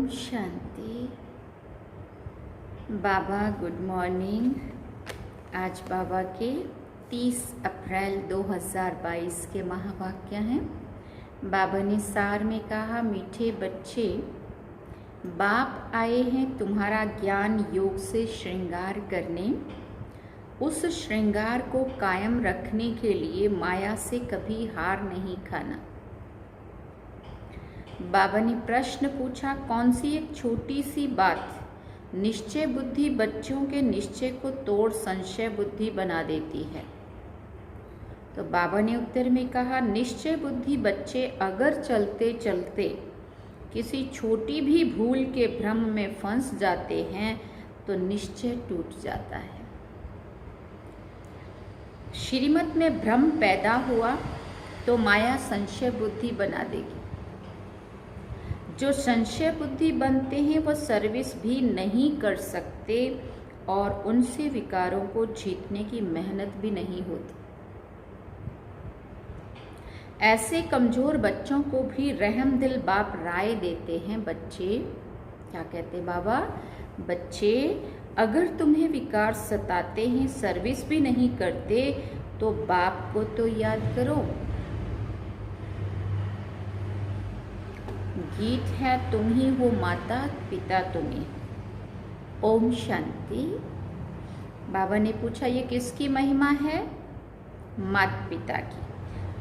शांति। बाबा good morning. आज बाबा के 30 अप्रैल 2022 के महावाक्य हैं। बाबा ने सार में कहा, मीठे बच्चे, बाप आए हैं तुम्हारा ज्ञान योग से श्रृंगार करने। उस श्रृंगार को कायम रखने के लिए माया से कभी हार नहीं खाना। बाबा ने प्रश्न पूछा, कौन सी एक छोटी सी बात निश्चय बुद्धि बच्चों के निश्चय को तोड़ संशय बुद्धि बना देती है। तो बाबा ने उत्तर में कहा, निश्चय बुद्धि बच्चे अगर चलते चलते किसी छोटी भी भूल के भ्रम में फंस जाते हैं तो निश्चय टूट जाता है। श्रीमत में भ्रम पैदा हुआ तो माया संशय बुद्धि बना देगी। जो संशय बुद्धि बनते हैं वह सर्विस भी नहीं कर सकते और उनसे विकारों को जीतने की मेहनत भी नहीं होती। ऐसे कमजोर बच्चों को भी रहम दिल बाप राय देते हैं। बच्चे, क्या कहते बाबा? बच्चे, अगर तुम्हें विकार सताते हैं, सर्विस भी नहीं करते, तो बाप को तो याद करो। गीत है, तुम ही हो माता, पिता तुम्हें। ओम शांति। बाबा ने पूछा, ये किसकी महिमा है? माता पिता की।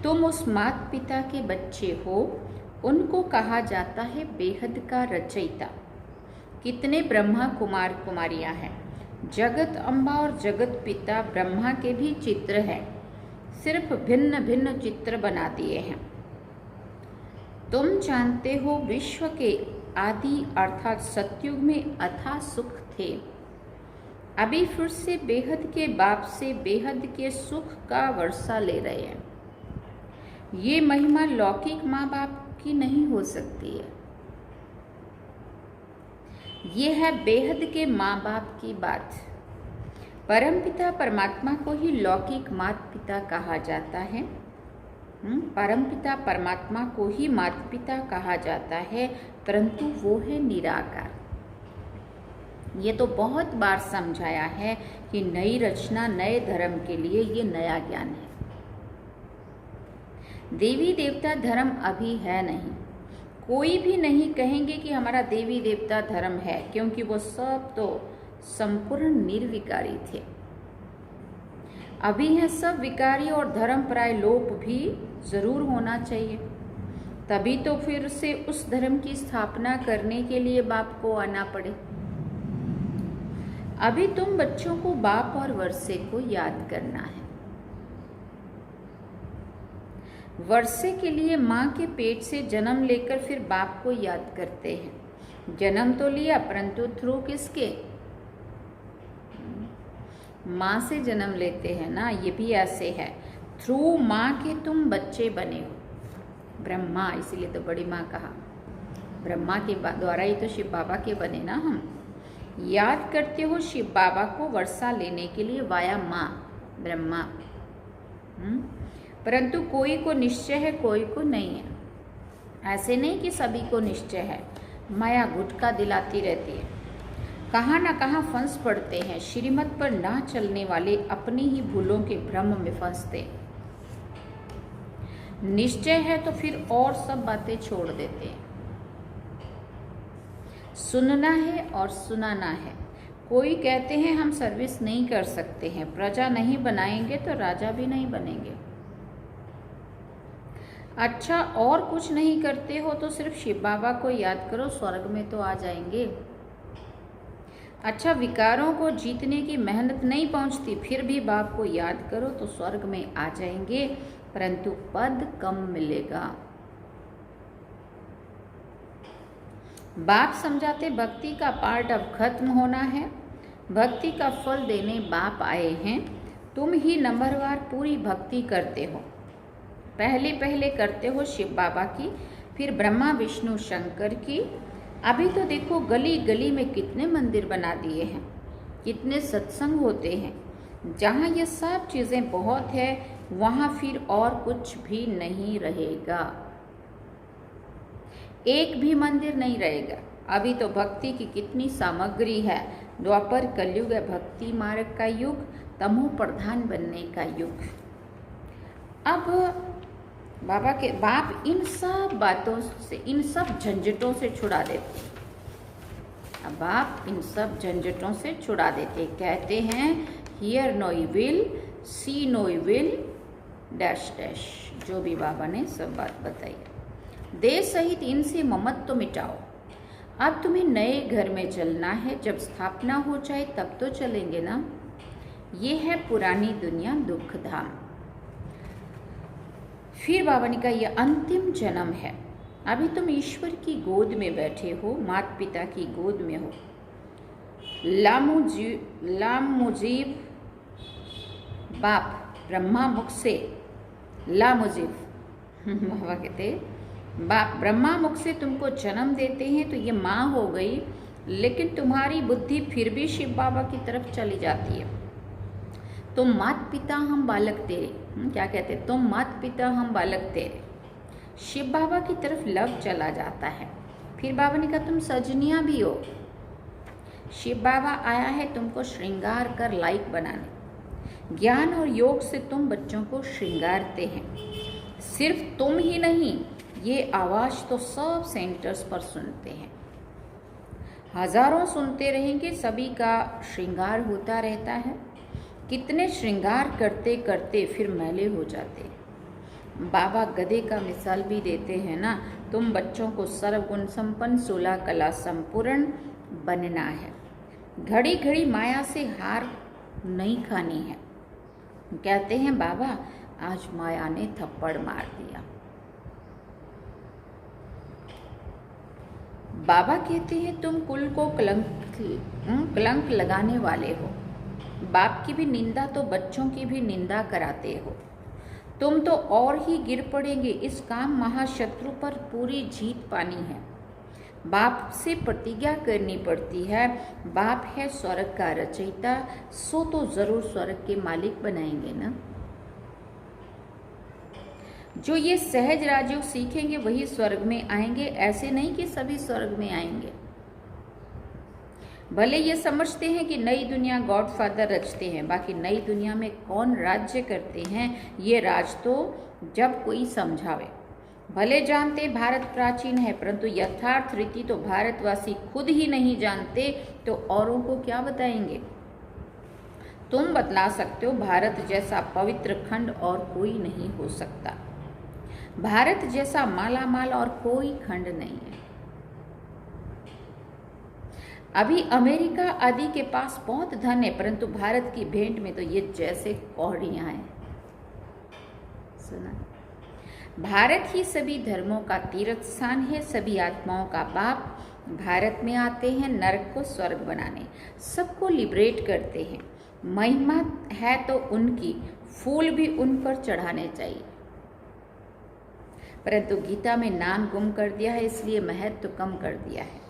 तुम उस माता पिता के बच्चे हो। उनको कहा जाता है बेहद का रचयिता। कितने ब्रह्मा कुमार कुमारियां हैं। जगत अम्बा और जगत पिता ब्रह्मा के भी चित्र हैं, सिर्फ भिन्न भिन्न चित्र बना दिए हैं। तुम जानते हो विश्व के आदि अर्थात सतयुग में अथाह सुख थे। अभी फिर से बेहद के बाप से बेहद के सुख का वर्षा ले रहे हैं। ये महिमा लौकिक माँ बाप की नहीं हो सकती है। ये है बेहद के माँ बाप की बात। परमपिता परमात्मा को ही लौकिक माता पिता कहा जाता है। परमपिता परमात्मा को ही माता पिता कहा जाता है, परंतु वो है निराकार। ये तो बहुत बार समझाया है कि नई रचना नए धर्म के लिए ये नया ज्ञान है। देवी देवता धर्म अभी है नहीं। कोई भी नहीं कहेंगे कि हमारा देवी देवता धर्म है, क्योंकि वो सब तो संपूर्ण निर्विकारी थे। अभी हैं सब विकारी और धर्म प्राय लोप भी जरूर होना चाहिए। तभी तो फिर से उस धर्म की स्थापना करने के लिए बाप को आना पड़े। अभी तुम बच्चों को बाप और वर्षे को याद करना है। वर्षे के लिए माँ के पेट से जन्म लेकर फिर बाप को याद करते हैं। जन्म तो लिया, परंतु थ्रू किसके? माँ से जन्म लेते हैं ना। ये भी ऐसे है, थ्रू माँ के तुम बच्चे बने हो। ब्रह्मा, इसीलिए तो बड़ी माँ कहा। ब्रह्मा के द्वारा ही तो शिव बाबा के बने ना हम। याद करते हो शिव बाबा को वर्षा लेने के लिए वाया माँ ब्रह्मा। परंतु कोई को निश्चय है, कोई को नहीं है। ऐसे नहीं कि सभी को निश्चय है। माया गुटका दिलाती रहती है। कहाँ ना कहाँ फंस पड़ते हैं। श्रीमत पर ना चलने वाले अपनी ही भूलों के भ्रम में फंसते। निश्चय है तो फिर और सब बातें छोड़ देते हैं। सुनना है और सुनाना है। कोई कहते हैं हम सर्विस नहीं कर सकते हैं, प्रजा नहीं बनाएंगे तो राजा भी नहीं बनेंगे। अच्छा, और कुछ नहीं करते हो तो सिर्फ शिव बाबा को याद करो, स्वर्ग में तो आ जाएंगे। अच्छा, विकारों को जीतने की मेहनत नहीं पहुंचती, फिर भी बाप को याद करो तो स्वर्ग में आ जाएंगे, परंतु पद कम मिलेगा। बाप समझाते भक्ति का पार्ट अब खत्म होना है। भक्ति का फल देने बाप आए हैं। तुम ही नंबरवार पूरी भक्ति करते हो। पहले पहले करते हो शिव बाबा की, फिर ब्रह्मा विष्णु शंकर की। अभी तो देखो गली गली में कितने मंदिर बना दिए हैं, कितने सत्संग होते हैं। जहाँ ये सब चीज़ें बहुत है, वहाँ फिर और कुछ भी नहीं रहेगा। एक भी मंदिर नहीं रहेगा। अभी तो भक्ति की कितनी सामग्री है। द्वापर कलयुग है भक्ति मार्ग का युग, तमो प्रधान बनने का युग। अब बाप इन सब बातों से, इन सब झंझटों से छुड़ा देते। अब बाप इन सब झंझटों से छुड़ा देते, कहते हैं hear no evil, see no evil, dash dash, जो भी बाबा ने सब बात बताई। देह सहित इनसे ममत्व मिटाओ। अब तुम्हें नए घर में चलना है, जब स्थापना हो जाए तब तो चलेंगे ना। ये है पुरानी दुनिया दुख धाम। फिर बाबा ने कहा यह अंतिम जन्म है। अभी तुम ईश्वर की गोद में बैठे हो, माता पिता की गोद में हो। लामुजीब बाप ब्रह्मा मुख से, लामुजीब बाबा कहते बाप ब्रह्मा मुख से तुमको जन्म देते हैं, तो ये माँ हो गई, लेकिन तुम्हारी बुद्धि फिर भी शिव बाबा की तरफ चली जाती है। तुम मात पिता हम बालक तेरे, क्या कहते, तुम मात पिता हम बालक तेरे। शिव बाबा की तरफ लव चला जाता है। फिर बाबा ने कहा तुम सजनिया भी हो। शिव बाबा आया है तुमको श्रृंगार कर लायक बनाने। ज्ञान और योग से तुम बच्चों को श्रृंगारते हैं। सिर्फ तुम ही नहीं, ये आवाज़ तो सब सेंटर्स पर सुनते हैं, हजारों सुनते रहेंगे, सभी का श्रृंगार होता रहता है। कितने श्रृंगार करते करते फिर मैले हो जाते। बाबा गधे का मिसाल भी देते हैं ना, तुम बच्चों को सर्वगुण संपन्न 16 कला संपूर्ण बनना है। घड़ी घड़ी माया से हार नहीं खानी है। कहते हैं बाबा आज माया ने थप्पड़ मार दिया। बाबा कहते हैं तुम कुल को कलंक लगाने वाले हो। बाप की भी निंदा तो बच्चों की भी निंदा कराते हो। तुम तो और ही गिर पड़ेंगे। इस काम महाशत्रु पर पूरी जीत पानी है। बाप से प्रतिज्ञा करनी पड़ती है। बाप है स्वर्ग का रचयिता, सो तो जरूर स्वर्ग के मालिक बनाएंगे ना। जो ये सहज राजयोग सीखेंगे वही स्वर्ग में आएंगे। ऐसे नहीं कि सभी स्वर्ग में आएंगे। भले ये समझते हैं कि नई दुनिया गॉडफादर रचते हैं, बाकी नई दुनिया में कौन राज्य करते हैं ये राज तो जब कोई समझावे। भले जानते भारत प्राचीन है, परंतु यथार्थ रीति तो भारतवासी खुद ही नहीं जानते, तो औरों को क्या बताएंगे। तुम बतला सकते हो, भारत जैसा पवित्र खंड और कोई नहीं हो सकता। भारत जैसा मालामाल और कोई खंड नहीं है। अभी अमेरिका आदि के पास बहुत धन है, परंतु भारत की भेंट में तो ये जैसे कौड़ियां हैं। सुना, भारत ही सभी धर्मों का तीर्थ स्थान है, सभी आत्माओं का बाप भारत में आते हैं नरक को स्वर्ग बनाने, सबको लिबरेट करते हैं। महिमा है तो उनकी, फूल भी उन पर चढ़ाने चाहिए, परंतु गीता में नाम गुम कर दिया है, इसलिए महत्व कम कर दिया है।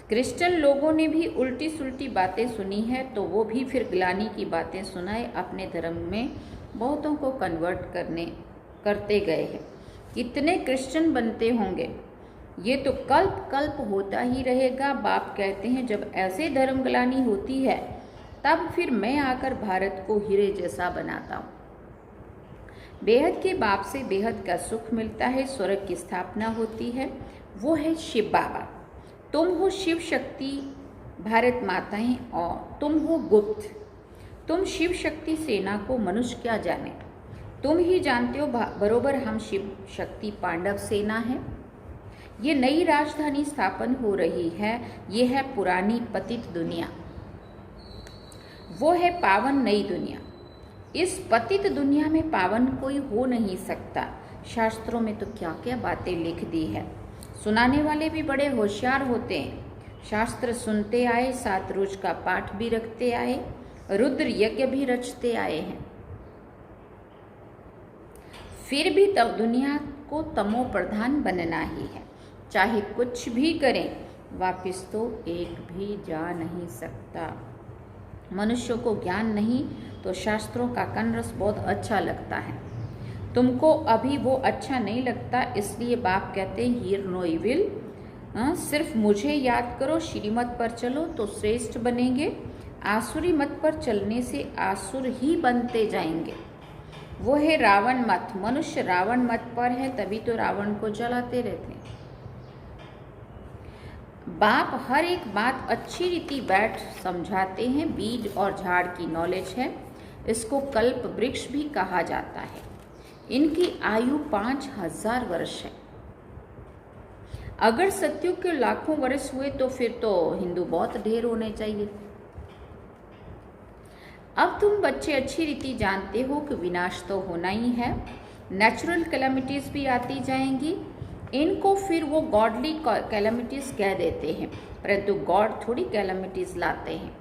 क्रिश्चियन लोगों ने भी उल्टी सुल्टी बातें सुनी है, तो वो भी फिर ग्लानी की बातें सुनाए, अपने धर्म में बहुतों को कन्वर्ट करते गए हैं। कितने क्रिश्चियन बनते होंगे, ये तो कल्प कल्प होता ही रहेगा। बाप कहते हैं जब ऐसे धर्म ग्लानी होती है तब फिर मैं आकर भारत को हीरे जैसा बनाता हूँ। बेहद के बाप से बेहद का सुख मिलता है, स्वर्ग की स्थापना होती है, वो है शिव बाबा। तुम हो शिव शक्ति भारत माताएं और तुम हो गुप्त। तुम शिव शक्ति सेना को मनुष्य क्या जाने, तुम ही जानते हो बरोबर हम शिव शक्ति पांडव सेना है। ये नई राजधानी स्थापन हो रही है, ये है पुरानी पतित दुनिया, वो है पावन नई दुनिया। इस पतित दुनिया में पावन कोई हो नहीं सकता। शास्त्रों में तो क्या क्या बातें लिख दी है। सुनाने वाले भी बड़े होशियार होते हैं। शास्त्र सुनते आए, 7 रोज का पाठ भी रखते आए, रुद्र यज्ञ भी रचते आए हैं, फिर भी तब दुनिया को तमो प्रधान बनना ही है। चाहे कुछ भी करें, वापिस तो एक भी जा नहीं सकता। मनुष्यों को ज्ञान नहीं तो शास्त्रों का कनरस बहुत अच्छा लगता है। तुमको अभी वो अच्छा नहीं लगता, इसलिए बाप कहते हैं हियर नो इविल, सिर्फ मुझे याद करो, श्रीमत पर चलो तो श्रेष्ठ बनेंगे। आसुरी मत पर चलने से आसुर ही बनते जाएंगे। वो है रावण मत। मनुष्य रावण मत पर है, तभी तो रावण को जलाते रहते हैं। बाप हर एक बात अच्छी रीति बैठ समझाते हैं। बीज और झाड़ की नॉलेज है। इसको कल्प वृक्ष भी कहा जाता है। इनकी आयु 5000 वर्ष है। अगर सतयुग के लाखों वर्ष हुए तो फिर तो हिंदू बहुत ढेर होने चाहिए। अब तुम बच्चे अच्छी रीति जानते हो कि विनाश तो होना ही है। नेचुरल कैलेमिटीज भी आती जाएंगी। इनको फिर वो गॉडली कैलेमिटीज कह देते हैं, परंतु गॉड थोड़ी कैलेमिटीज लाते हैं।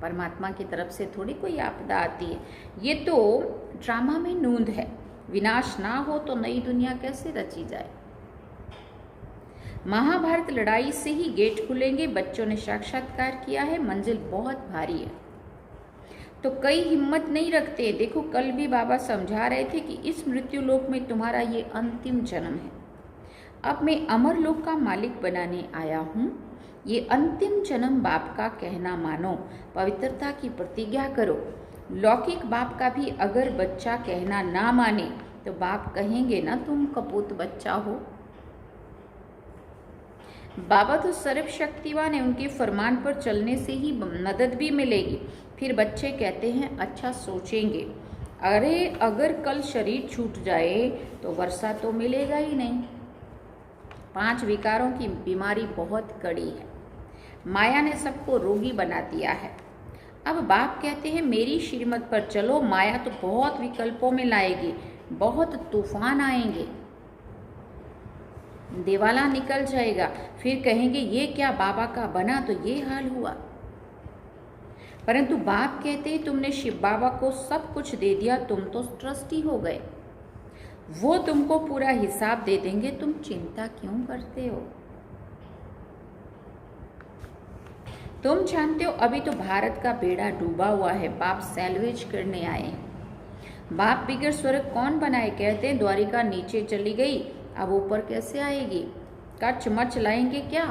परमात्मा की तरफ से थोड़ी कोई आपदा आती है। ये तो ड्रामा में नूंद है। विनाश ना हो तो नई दुनिया कैसे रची जाए। महाभारत लड़ाई से ही गेट खुलेंगे। बच्चों ने साक्षात्कार किया है। मंजिल बहुत भारी है तो कई हिम्मत नहीं रखते। देखो कल भी बाबा समझा रहे थे कि इस मृत्यु लोक में तुम्हारा ये अंतिम जन्म है। अब मैं अमर लोक का मालिक बनाने आया हूँ। ये अंतिम जन्म बाप का कहना मानो, पवित्रता की प्रतिज्ञा करो। लौकिक बाप का भी अगर बच्चा कहना ना माने तो बाप कहेंगे ना तुम कपूत बच्चा हो। बाबा तो सर्वशक्तिवान है। उनके फरमान पर चलने से ही मदद भी मिलेगी। फिर बच्चे कहते हैं अच्छा सोचेंगे। अरे अगर कल शरीर छूट जाए तो वर्षा तो मिलेगा ही नहीं। 5 विकारों की बीमारी बहुत कड़ी है। माया ने सबको रोगी बना दिया है। अब बाप कहते हैं मेरी श्रीमत पर चलो। माया तो बहुत विकल्पों में लाएगी, बहुत तूफान आएंगे, दिवाला निकल जाएगा। फिर कहेंगे ये क्या बाबा का बना तो ये हाल हुआ। परंतु बाप कहते हैं तुमने शिव बाबा को सब कुछ दे दिया, तुम तो ट्रस्टी हो गए। वो तुमको पूरा हिसाब दे देंगे, तुम चिंता क्यों करते हो। तुम जानते हो अभी तो भारत का बेड़ा डूबा हुआ है। बाप सैल्वेज करने आए हैं। बाप बिगड़ स्वर्ग कौन बनाए। कहते हैं द्वारिका नीचे चली गई, अब ऊपर कैसे आएगी। कच मच लाएंगे क्या।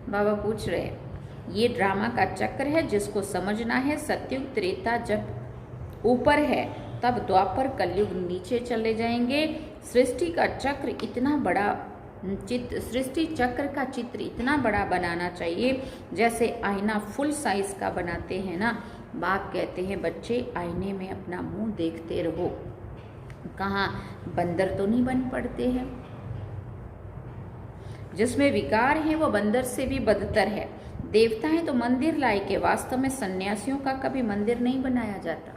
बाबा पूछ रहे हैं ये ड्रामा का चक्र है जिसको समझना है। सतयुग त्रेता जब ऊपर है तब द्वापर कलयुग नीचे चले जाएंगे। सृष्टि का चक्र इतना बड़ा सृष्टि चक्र का चित्र इतना बड़ा बनाना चाहिए जैसे आईना फुल साइज का बनाते हैं ना। बाप कहते हैं बच्चे आईने में अपना मुंह देखते रहो। कहाँ बंदर तो नहीं बन पड़ते हैं। जिसमें विकार है वो बंदर से भी बदतर है। देवता है तो मंदिर लाए के। वास्तव में सन्यासियों का कभी मंदिर नहीं बनाया जाता।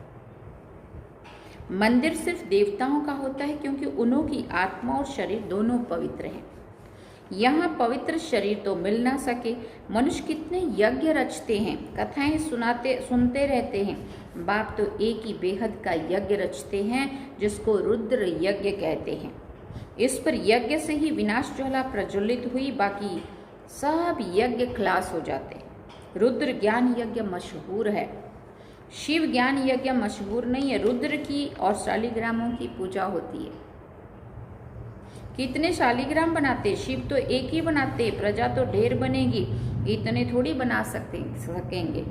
मंदिर सिर्फ देवताओं का होता है क्योंकि उन्हों की आत्मा और शरीर दोनों पवित्र हैं। यहाँ पवित्र शरीर तो मिल ना सके। मनुष्य कितने यज्ञ रचते हैं, कथाएं सुनते रहते हैं। बाप तो एक ही बेहद का यज्ञ रचते हैं जिसको रुद्र यज्ञ कहते हैं। इस पर यज्ञ से ही विनाश ज्वाला प्रज्वलित हुई, बाकी सब यज्ञ खलास हो जाते। रुद्र ज्ञान यज्ञ मशहूर है, शिव ज्ञान यज्ञ मशहूर नहीं है। रुद्र की और शालिग्रामों की पूजा होती है। कितने शालिग्राम बनाते, शिव तो एक ही बनाते, प्रजा तो ढेर बनेगी, इतने थोड़ी बना सकेंगे।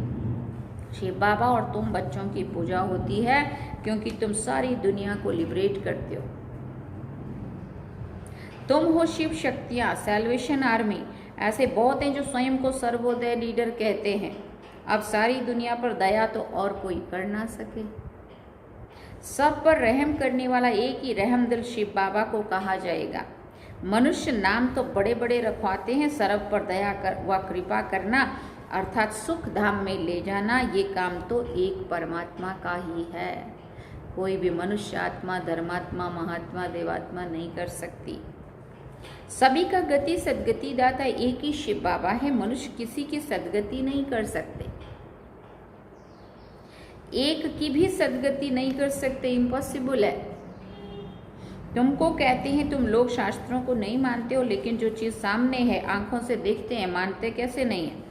शिव बाबा और तुम बच्चों की पूजा होती है क्योंकि तुम सारी दुनिया को लिबरेट करते हो। तुम हो शिव शक्तियाँ, सैल्वेशन आर्मी। ऐसे बहुत हैं जो स्वयं को सर्वोदय लीडर कहते हैं। अब सारी दुनिया पर दया तो और कोई कर ना सके। सब पर रहम करने वाला एक ही रहमदिल शिव बाबा को कहा जाएगा। मनुष्य नाम तो बड़े बड़े रखवाते हैं। सर्व पर दया कर व कृपा करना अर्थात सुख धाम में ले जाना, ये काम तो एक परमात्मा का ही है। कोई भी मनुष्य आत्मा, धर्मात्मा, महात्मा, देवात्मा नहीं कर सकती। सभी का गति सदगति दाता एक ही शिव बाबा है। मनुष्य किसी की सदगति नहीं कर सकते, एक की भी सदगति नहीं कर सकते, इम्पॉसिबल है। तुमको कहते हैं तुम लोग शास्त्रों को नहीं मानते हो, लेकिन जो चीज सामने है आंखों से देखते हैं, मानते कैसे नहीं है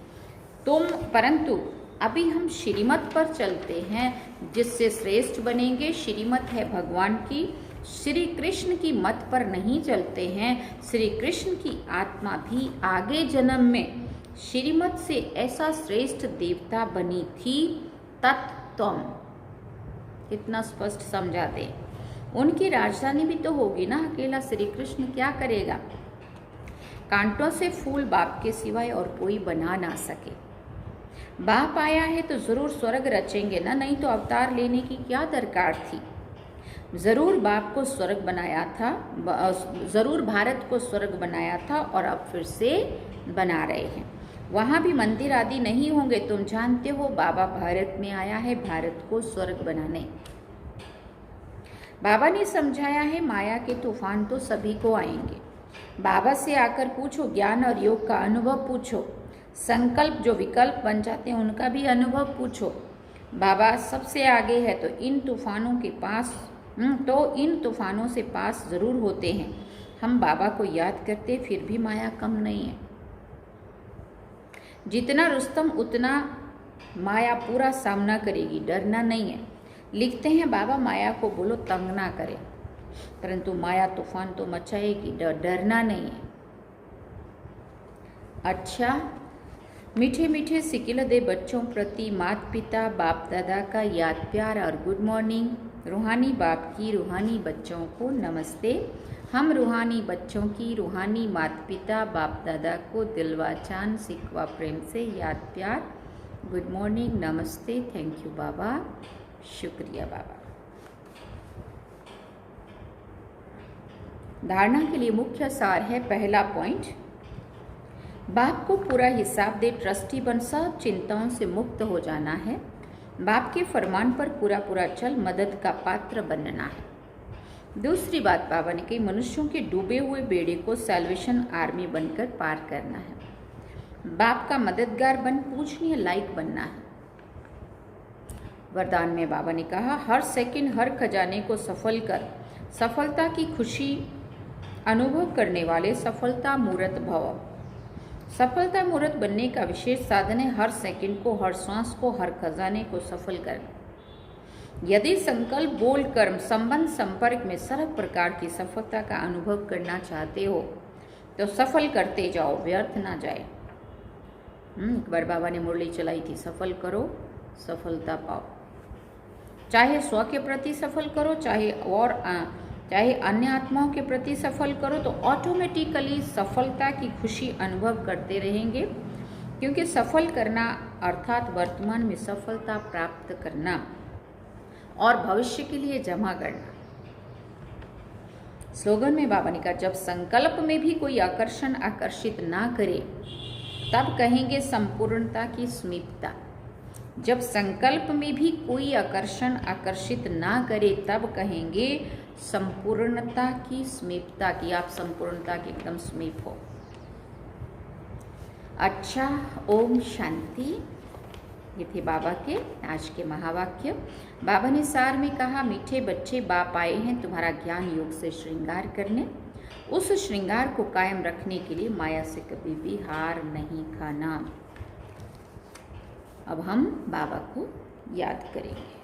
तुम। परंतु अभी हम श्रीमत पर चलते हैं जिससे श्रेष्ठ बनेंगे। श्रीमत है भगवान की श्री कृष्ण की मत पर नहीं चलते हैं। श्री कृष्ण की आत्मा भी आगे जन्म में श्रीमत से ऐसा श्रेष्ठ देवता बनी थी। तत्त्वम कितना स्पष्ट समझा दे। उनकी राजधानी भी तो होगी ना, अकेला श्री कृष्ण क्या करेगा। कांटों से फूल बाप के सिवाय और कोई बना ना सके। बाप आया है तो जरूर स्वर्ग रचेंगे ना, नहीं तो अवतार लेने की क्या दरकार थी। जरूर बाप को स्वर्ग बनाया था, जरूर भारत को स्वर्ग बनाया था और अब फिर से बना रहे हैं। वहाँ भी मंदिर आदि नहीं होंगे। तुम जानते हो बाबा भारत में आया है भारत को स्वर्ग बनाने। बाबा ने समझाया है माया के तूफान तो सभी को आएंगे। बाबा से आकर पूछो, ज्ञान और योग का अनुभव पूछो। संकल्प जो विकल्प बन जाते हैं उनका भी अनुभव पूछो। बाबा सबसे आगे है तो इन तूफानों से पास जरूर होते हैं। हम बाबा को याद करते फिर भी माया कम नहीं है। जितना रुस्तम उतना माया पूरा सामना करेगी, डरना नहीं है। लिखते हैं बाबा माया को बोलो तंग ना करे, परंतु माया तूफान तो मचाएगी, डरना नहीं है। अच्छा, मीठे मीठे सिकिलदे बच्चों प्रति माता पिता बाप दादा का याद प्यार और गुड मॉर्निंग। रूहानी बाप की रूहानी बच्चों को नमस्ते। हम रूहानी बच्चों की रूहानी माता पिता बाप दादा को दिलवा चांद सिकवा प्रेम से याद प्यार, गुड मॉर्निंग, नमस्ते, थैंक यू बाबा, शुक्रिया बाबा। धारणा के लिए मुख्य सार है। पहला पॉइंट, बाप को पूरा हिसाब दे, ट्रस्टी बन, सब चिंताओं से मुक्त हो जाना है। बाप के फरमान पर पूरा पूरा चल, मदद का पात्र बनना है। दूसरी बात बाबा ने कही, मनुष्यों के डूबे हुए बेड़े को सैल्वेशन आर्मी बनकर पार करना है। बाप का मददगार बन, पूजनीय लायक बनना है। वरदान में बाबा ने कहा, हर सेकंड हर खजाने को सफल कर, सफलता की खुशी अनुभव करने वाले सफलता मूर्त भव। सफलता मूर्त बनने का विशेष साधन है हर सेकंड को, हर श्वास को, हर खजाने को सफल करना। यदि संकल्प, बोल, कर्म, संबंध, संपर्क में सर्व प्रकार की सफलता का अनुभव करना चाहते हो तो सफल करते जाओ, व्यर्थ ना जाए। एक बार बाबा ने मुरली चलाई थी, सफल करो सफलता पाओ। चाहे स्व के प्रति सफल करो, चाहे अन्य आत्माओं के प्रति सफल करो, तो ऑटोमेटिकली सफलता की खुशी अनुभव करते रहेंगे। क्योंकि सफल करना अर्थात वर्तमान में सफलता प्राप्त करना और भविष्य के लिए जमा करना। स्लोगन में बाबा ने कहा, जब संकल्प में भी कोई आकर्षण आकर्षित ना करे तब कहेंगे संपूर्णता की समीपता। जब संकल्प में भी कोई आकर्षण आकर्षित ना करे तब कहेंगे संपूर्णता की समीपता की, आप संपूर्णता के एकदम समीप हो। अच्छा, ओम शांति। ये थे बाबा के आज के महावाक्य। बाबा ने सार में कहा, मीठे बच्चे, बाप आए हैं तुम्हारा ज्ञान योग से श्रृंगार करने। उस श्रृंगार को कायम रखने के लिए माया से कभी भी हार नहीं खाना। अब हम बाबा को याद करेंगे।